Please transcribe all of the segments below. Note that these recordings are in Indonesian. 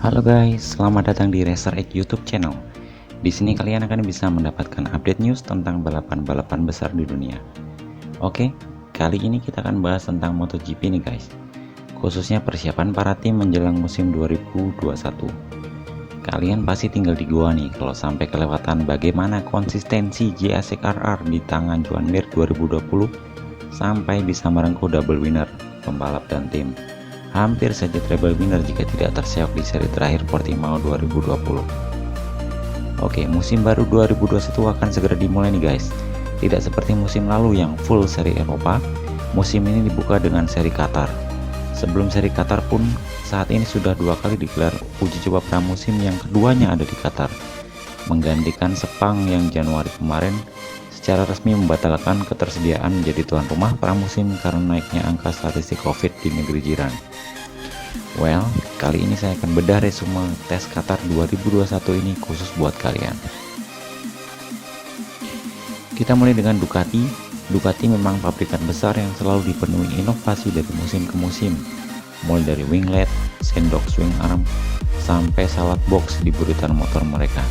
Halo guys, selamat datang di Racer X YouTube channel. Di sini kalian akan bisa mendapatkan update news tentang balapan-balapan besar di dunia. Oke, kali ini kita akan bahas tentang MotoGP nih guys. Khususnya persiapan para tim menjelang musim 2021. Kalian pasti tinggal di gua nih kalau sampai kelewatan bagaimana konsistensi JAC-RR di tangan Joan Mir 2020 sampai bisa merengkuh double winner pembalap dan tim. Hampir saja treble winner jika tidak terseok di seri terakhir Portimao 2020. Oke, musim baru 2021 akan segera dimulai nih guys. Tidak seperti musim lalu yang full seri Eropa, musim ini dibuka dengan seri Qatar. Sebelum seri Qatar pun, saat ini sudah 2 kali digelar uji coba pramusim yang keduanya ada di Qatar. Menggantikan Sepang yang Januari kemarin secara resmi membatalkan ketersediaan menjadi tuan rumah pramusim karena naiknya angka statistik COVID di negeri jiran. Well, kali ini saya akan bedah resume tes Qatar 2021 ini khusus buat kalian. Kita mulai dengan Ducati. Ducati memang pabrikan besar yang selalu dipenuhi inovasi dari musim ke musim. Mulai dari winglet, sendok swing arm, sampai salad box di buritan motor mereka.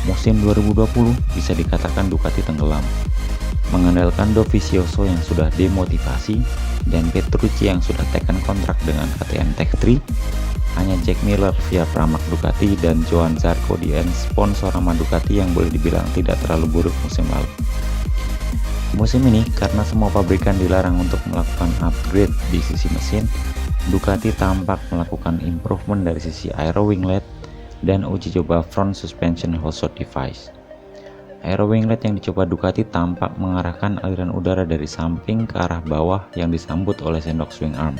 Musim 2020 bisa dikatakan Ducati tenggelam. Mengandalkan Dovizioso yang sudah demotivasi dan Petrucci yang sudah tekan kontrak dengan KTM Tech3, hanya Jack Miller via Pramac Ducati dan Johann Zarco di sponsor sama Ducati yang boleh dibilang tidak terlalu buruk musim lalu. Musim ini karena semua pabrikan dilarang untuk melakukan upgrade di sisi mesin, Ducati tampak melakukan improvement dari sisi aero winglet dan uji coba front suspension hot-shot device. Aero winglet yang dicoba Ducati tampak mengarahkan aliran udara dari samping ke arah bawah yang disambut oleh sendok swing arm.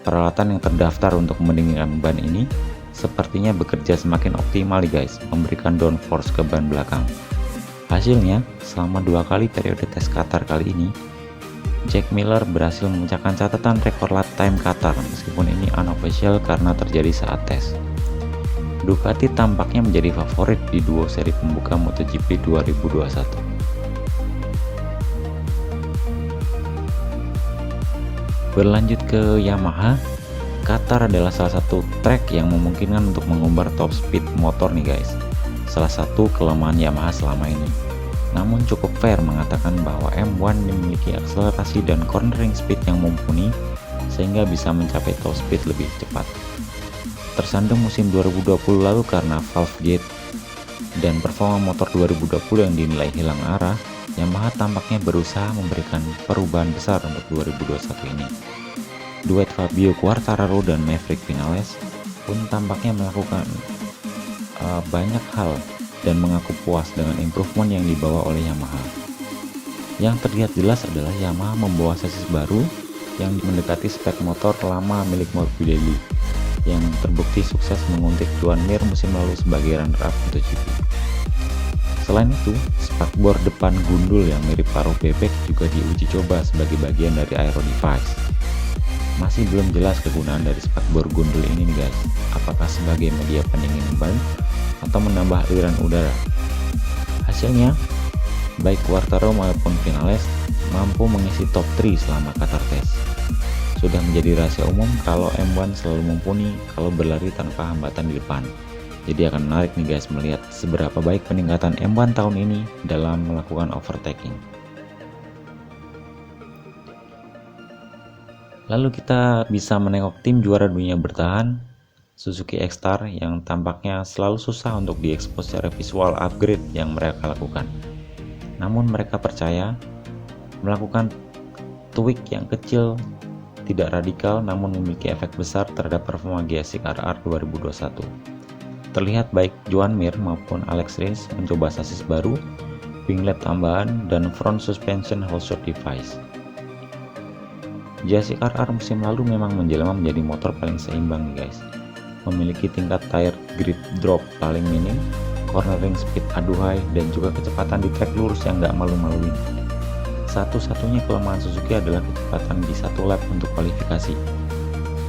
Peralatan yang terdaftar untuk mendinginkan ban ini sepertinya bekerja semakin optimal nih guys, memberikan downforce ke ban belakang. Hasilnya, selama 2 kali periode tes Qatar kali ini, Jack Miller berhasil memecahkan catatan rekor lap time Qatar meskipun ini unofficial karena terjadi saat tes. Ducati tampaknya menjadi favorit di duo seri pembuka MotoGP 2021. Berlanjut ke Yamaha, Qatar adalah salah satu track yang memungkinkan untuk mengumbar top speed motor nih guys. Salah satu kelemahan Yamaha selama ini. Namun cukup fair mengatakan bahwa M1 memiliki akselerasi dan cornering speed yang mumpuni sehingga bisa mencapai top speed lebih cepat. Tersandung musim 2020 lalu karena valve gate dan performa motor 2020 yang dinilai hilang arah, Yamaha tampaknya berusaha memberikan perubahan besar untuk 2021 ini. Duet Fabio Quartararo dan Maverick Vinales pun tampaknya melakukan banyak hal dan mengaku puas dengan improvement yang dibawa oleh Yamaha. Yang terlihat jelas adalah Yamaha membawa chassis baru yang mendekati spek motor lama milik Morbidelli yang terbukti sukses menguntit Joan Mir musim lalu sebagai runner-up MotoGP. Selain itu, spakbor depan gundul yang mirip paruh bebek juga diuji coba sebagai bagian dari aero device. Masih belum jelas kegunaan dari spakbor gundul ini nih guys, apakah sebagai media pendingin ban atau menambah aliran udara. Hasilnya, baik Quartararo maupun Vinales mampu mengisi top 3 selama Qatar test. Sudah menjadi rahasia umum kalau M1 selalu mumpuni kalau berlari tanpa hambatan di depan. Jadi akan menarik nih guys melihat seberapa baik peningkatan M1 tahun ini dalam melakukan overtaking. Lalu kita bisa menengok tim juara dunia bertahan, Suzuki X-Star yang tampaknya selalu susah untuk diekspos secara visual upgrade yang mereka lakukan. Namun mereka percaya melakukan tweak yang kecil tidak radikal namun memiliki efek besar terhadap performa JAC-RR 2021. Terlihat baik Joan Mir maupun Alex Rins mencoba chassis baru, winglet tambahan, dan front suspension hot-shot device. JAC-RR musim lalu memang menjelma menjadi motor paling seimbang nih guys. Memiliki tingkat tire grip drop paling minim, cornering speed aduhai, dan juga kecepatan di trek lurus yang gak malu-maluin. Satu-satunya kelemahan Suzuki adalah kecepatan di satu lap untuk kualifikasi.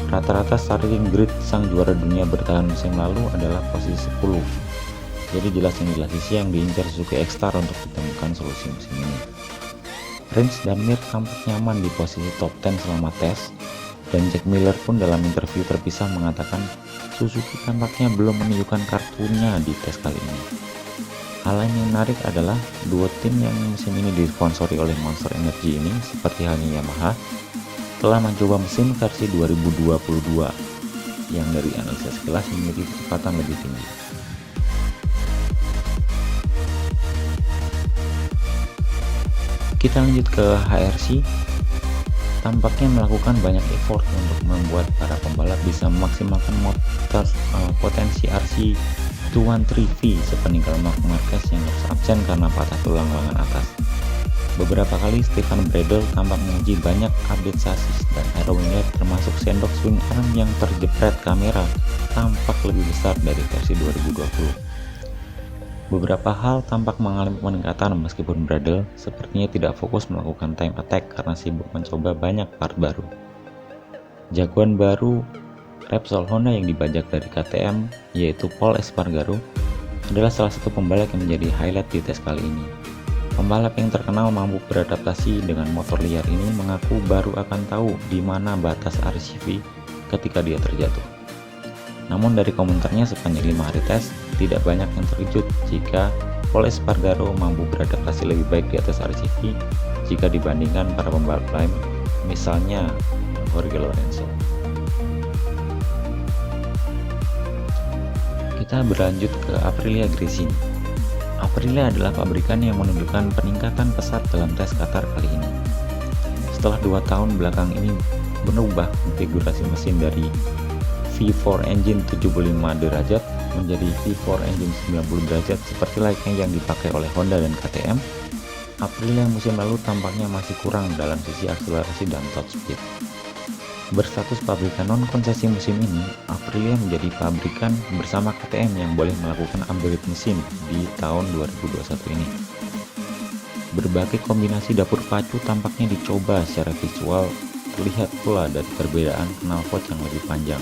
Rata-rata starting grid sang juara dunia bertahan musim lalu adalah posisi 10. Jadi jelas sisi yang diincar Suzuki X-Star untuk ditemukan solusi musim ini. Rins dan Mir tampak nyaman di posisi top 10 selama tes, Dan Jack Miller pun dalam interview terpisah mengatakan Suzuki tampaknya belum menunjukkan kartunya di tes kali ini. Hal lain yang menarik adalah dua tim yang musim ini disponsori oleh Monster Energy ini, seperti halnya Yamaha, telah mencoba mesin versi 2022 yang dari analisa sekilas memiliki kecepatan lebih tinggi. Kita lanjut ke HRC. Tampaknya melakukan banyak effort untuk membuat para pembalap bisa memaksimalkan motor potensi RC213V sepeninggal Marc Marquez yang harus absen karena patah tulang lengan atas. Beberapa kali Stefan Bradl tampak menguji banyak update sasis dan aero winglet, termasuk sendok swing arm yang terjepret kamera tampak lebih besar dari versi 2020. Beberapa hal tampak mengalami peningkatan meskipun Bradl sepertinya tidak fokus melakukan time attack karena sibuk mencoba banyak part baru. Jagoan baru Repsol Honda yang dibajak dari KTM, yaitu Pol Espargaro, adalah salah satu pembalap yang menjadi highlight di tes kali ini. Pembalap yang terkenal mampu beradaptasi dengan motor liar ini mengaku baru akan tahu di mana batas RCV ketika dia terjatuh. Namun dari komentarnya sepanjang 5 hari tes, tidak banyak yang terkejut jika Pol Espargaro mampu beradaptasi lebih baik di atas RCV jika dibandingkan para pembalap lain, misalnya Jorge Lorenzo. Kita berlanjut ke Aprilia Racing. Aprilia adalah pabrikan yang menunjukkan peningkatan pesat dalam tes Qatar kali ini. Setelah 2 tahun belakang ini berubah konfigurasi mesin dari V4 engine 75 derajat menjadi V4 engine 90 derajat seperti layaknya yang dipakai oleh Honda dan KTM, Aprilia musim lalu tampaknya masih kurang dalam sisi akselerasi dan top speed. Berstatus pabrikan non-konsesi musim ini, Aprilia menjadi pabrikan bersama KTM yang boleh melakukan upgrade mesin di tahun 2021 ini. Berbagai kombinasi dapur pacu tampaknya dicoba secara visual, terlihat pula dari perbedaan knalpot yang lebih panjang.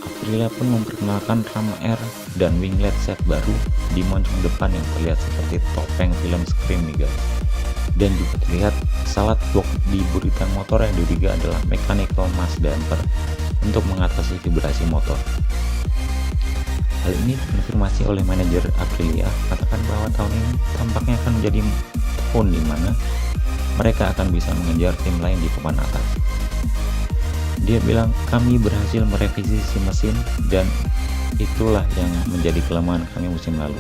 Aprilia pun memperkenalkan ram air dan winglet set baru di moncong depan yang terlihat seperti topeng film Scream nih guys. Dan juga terlihat salad block di buritan motor yang diduga adalah mechanical mass damper untuk mengatasi vibrasi motor. Hal ini dikonfirmasi oleh manajer Aprilia, katakan bahwa tahun ini tampaknya akan menjadi tahun di mana mereka akan bisa mengejar tim lain di papan atas. Dia bilang, kami berhasil merevisi si mesin dan itulah yang menjadi kelemahan kami musim lalu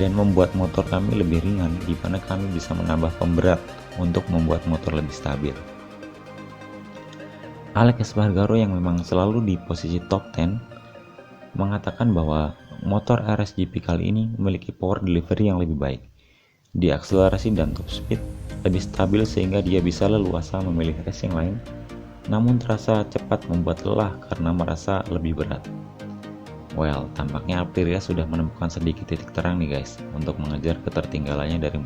dan membuat motor kami lebih ringan di mana kami bisa menambah pemberat untuk membuat motor lebih stabil. Alex Espargaro yang memang selalu di posisi top 10 mengatakan bahwa motor RSGP kali ini memiliki power delivery yang lebih baik. Di akselerasi dan top speed lebih stabil sehingga dia bisa leluasa memilih racing lain, namun terasa cepat membuat lelah karena merasa lebih berat. Well, tampaknya Aprilia sudah menemukan sedikit titik terang nih guys untuk mengejar ketertinggalannya dari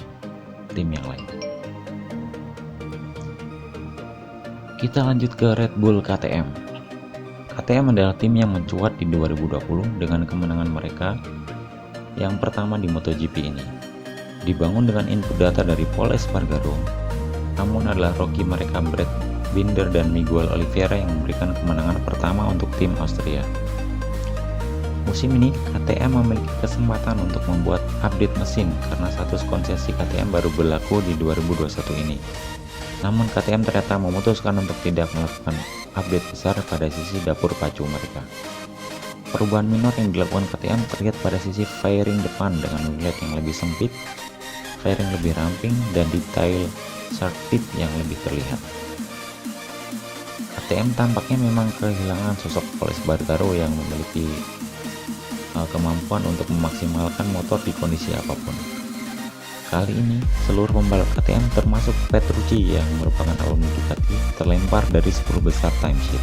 tim yang lain. Kita lanjut ke Red Bull KTM. KTM adalah tim yang mencuat di 2020 dengan kemenangan mereka yang pertama di MotoGP ini. Dibangun dengan input data dari Pol Espargaro, namun adalah rookie mereka Brad Binder dan Miguel Oliveira yang memberikan kemenangan pertama untuk tim Austria. Musim ini KTM memiliki kesempatan untuk membuat update mesin karena status konsesi KTM baru berlaku di 2021 ini. Namun KTM ternyata memutuskan untuk tidak melakukan update besar pada sisi dapur pacu mereka. Perubahan minor yang dilakukan KTM terlihat pada sisi fairing depan dengan winglet yang lebih sempit, fairing lebih ramping, dan detail shark tip yang lebih terlihat. KTM tampaknya memang kehilangan sosok Pol Espargaro yang memiliki kemampuan untuk memaksimalkan motor di kondisi apapun. Kali ini, seluruh pembalap KTM termasuk Petrucci yang merupakan alumni Ducati terlempar dari 10 besar timesheet.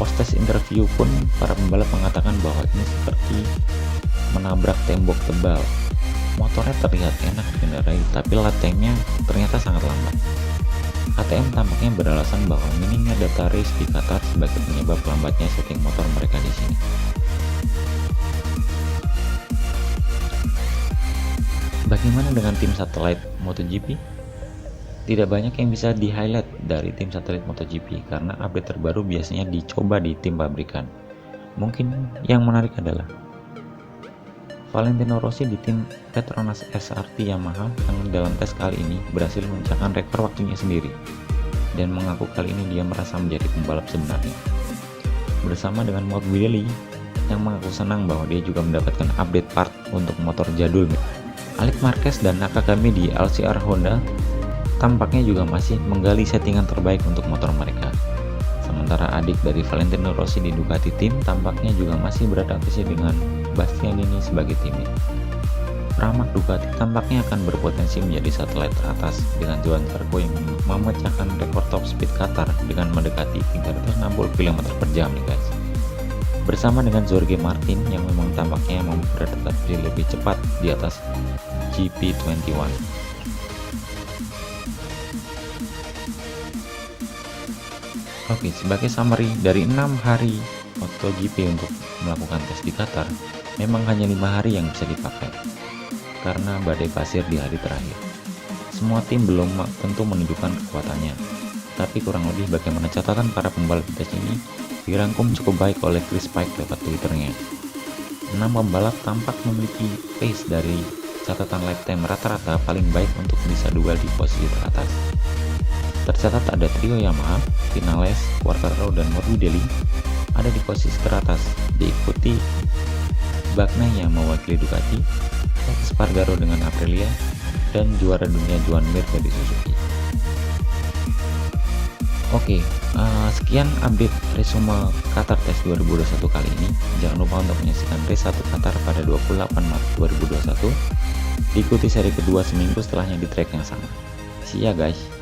Post-test interview pun para pembalap mengatakan bahwa ini seperti menabrak tembok tebal. Motornya terlihat enak dikendarai, tapi latenya ternyata sangat lambat. KTM tampaknya beralasan bahwa minimnya data race di Qatar sebagai penyebab lambatnya setting motor mereka di sini. Bagaimana dengan tim satelit MotoGP? Tidak banyak yang bisa di-highlight dari tim satelit MotoGP karena update terbaru biasanya dicoba di tim pabrikan. Mungkin yang menarik adalah Valentino Rossi di tim Petronas SRT Yamaha yang dalam tes kali ini berhasil memecahkan rekor waktunya sendiri dan mengaku kali ini dia merasa menjadi pembalap sebenarnya. Bersama dengan Morbidelli yang mengaku senang bahwa dia juga mendapatkan update part untuk motor jadul. Alex Marquez dan Nakagami di LCR Honda tampaknya juga masih menggali settingan terbaik untuk motor mereka. Sementara adik dari Valentino Rossi di Ducati Team tampaknya juga masih beradaptasi dengan Bastianini sebagai teammate. Pramak Ducati tampaknya akan berpotensi menjadi satelit teratas dengan Johan Zarco yang memecahkan rekor top speed Qatar dengan mendekati 360 km per jam nih guys. Bersama dengan Jorge Martin yang memang tampaknya mampu beradaptasi lebih cepat di atas GP21. Oke, sebagai summary dari 6 hari MotoGP untuk melakukan tes di Qatar, memang hanya 5 hari yang bisa dipakai karena badai pasir di hari terakhir. Semua tim belum tentu menunjukkan kekuatannya, tapi kurang lebih bagaimana catatan para pembalap tes ini dirangkum cukup baik oleh Chris Pike lewat Twitternya. 6 pembalap tampak memiliki pace dari catatan lap time rata-rata paling baik untuk bisa duel di posisi teratas. Tercatat ada trio Yamaha, Vinales, Quartararo, dan Morbidelli ada di posisi teratas, diikuti Bagnaia yang mewakili Ducati, Espargaro dengan Aprilia, dan juara dunia Joan Mir dari Suzuki. Oke, sekian update resume Qatar Test 2021 kali ini. Jangan lupa untuk menyaksikan race 1 Qatar pada 28 Maret 2021. Diikuti seri kedua seminggu setelahnya di track yang sama. See ya guys.